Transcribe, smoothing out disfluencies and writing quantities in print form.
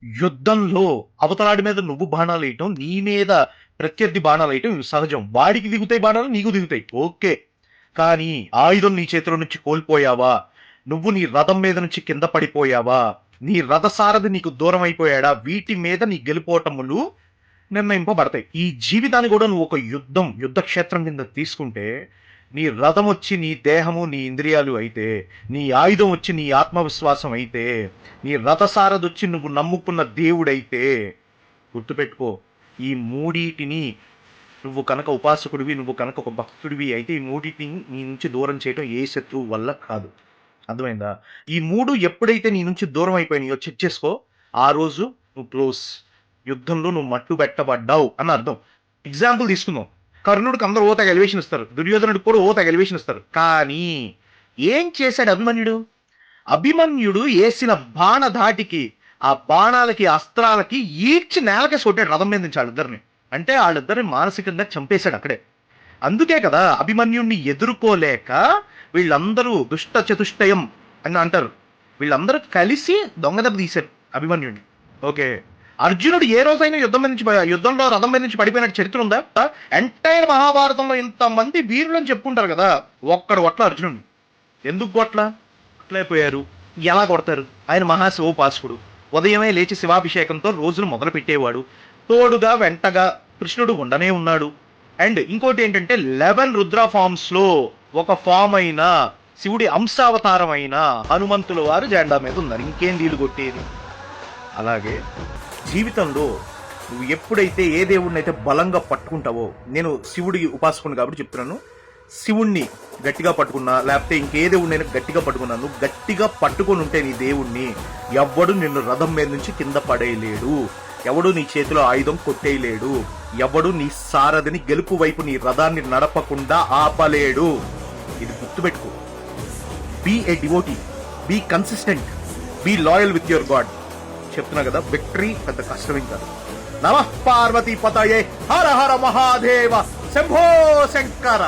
యుద్ధంలో అవతలాడి మీద నువ్వు బాణాలేయటం, నీ మీద ప్రత్యర్థి బాణాలేయటం ఇవి సహజం. వాడికి దిగుతాయి బాణాలు, నీకు దిగుతాయి. ఓకే. కానీ ఆయుధం నీ చేతిలో నుంచి కోల్పోయావా? నువ్వు నీ రథం మీద నుంచి కింద పడిపోయావా? నీ రథసారథి నీకు దూరం అయిపోయాడా? వీటి మీద నీ గెలుపోటములు నిర్ణయింపబడతాయి. ఈ జీవితాన్ని కూడా నువ్వు ఒక యుద్ధ క్షేత్రం కింద తీసుకుంటే, నీ రథం వచ్చి నీ దేహము, నీ ఇంద్రియాలు అయితే, నీ ఆయుధం వచ్చి నీ ఆత్మవిశ్వాసం అయితే, నీ రథసారథి వచ్చి నువ్వు నమ్ముకున్న దేవుడైతే, గుర్తుపెట్టుకో, ఈ మూడిటిని నువ్వు కనుక ఉపాసకుడివి, నువ్వు కనుక ఒక భక్తుడివి అయితే, ఈ మూడిటిని నీ నుంచి దూరం చేయడం ఏ శత్రువు వల్ల కాదు. అర్థమైందా? ఈ మూడు ఎప్పుడైతే నీ నుంచి దూరం అయిపోయినాయో చెక్ చేసుకో, ఆ రోజు నువ్వు క్లోజ్. యుద్ధంలో నువ్వు మట్టు పెట్టబడ్డావు అని అర్థం. ఎగ్జాంపుల్ తీసుకుందాం. కర్ణుడికి అందరూ ఓ తెగ ఎలివేషన్ ఇస్తారు, దుర్యోధనుడికి కూడా ఓ తెగ ఎలివేషన్ ఇస్తారు. కానీ ఏం చేశాడు అభిమన్యుడు? అభిమన్యుడు వేసిన బాణ ధాటికి, ఆ బాణాలకి, అస్త్రాలకి ఈడ్చి నేలకేసి కొట్టాడు రథం మీద నుంచి వాళ్ళిద్దరిని. అంటే వాళ్ళిద్దరిని మానసికంగా చంపేశాడు అక్కడే. అందుకే కదా అభిమన్యుడిని ఎదుర్కోలేక వీళ్ళందరూ దుష్ట చతుష్టయం అని అంటారు, వీళ్ళందరూ కలిసి దొంగదెబ్బ తీశారు అభిమన్యుడిని. ఓకే. అర్జునుడు ఏ రోజైనా యుద్ధంలో రథం మీద నుంచి పడిపోయినట్టు చరిత్ర ఉందా? ఎంటైర్ మహాభారతంలో ఇంతమంది వీరులని చెప్పుకుంటారు కదా, ఒక్కడు కొట్ల అర్జునుడిని. ఎందుకు కొట్లైపోయారు? ఎలా కొడతారు? ఆయన మహాశివోపాసకుడు. ఉదయమే లేచి శివాభిషేకంతో రోజులు మొదలు పెట్టేవాడు. తోడుగా వెంటగా కృష్ణుడు ఉండనే ఉన్నాడు. అండ్ ఇంకోటి ఏంటంటే 11 రుద్ర ఫార్మ్స్ లో ఒక ఫామ్ అయిన శివుడి అంశావతారం అయిన హనుమంతుల వారు జెండా మీద ఉన్నారు. ఇంకేం నీళ్లు కొట్టేది? అలాగే జీవితంలో నువ్వు ఎప్పుడైతే ఏ దేవుడిని అయితే బలంగా పట్టుకుంటావో, నేను శివుడి ఉపాసకుని కాబట్టి చెప్తున్నాను, శివుణ్ణి గట్టిగా పట్టుకున్నా, లేకపోతే ఇంకే దేవుడినైనా గట్టిగా పట్టుకున్నా, నువ్వు గట్టిగా పట్టుకొని ఉంటే నీ దేవుణ్ణి, ఎవ్వడు నిన్ను రథం మీద నుంచి కింద పడేయలేడు, ఎవడు నీ చేతిలో ఆయుధం కొట్టేయలేడు, ఎవడు నీ సారథిని గెలుపు వైపు నీ రథాన్ని నడపకుండా ఆపలేడు. ఇది గుర్తుపెట్టుకో. Be a devotee, be consistent, be loyal with your God. చెప్తున్నా కదా, విక్టరీ పెద్ద కష్టమేం కాదు. నమః పార్వతీ పతయే, హర హర మహాదేవ, శంభో శంకర.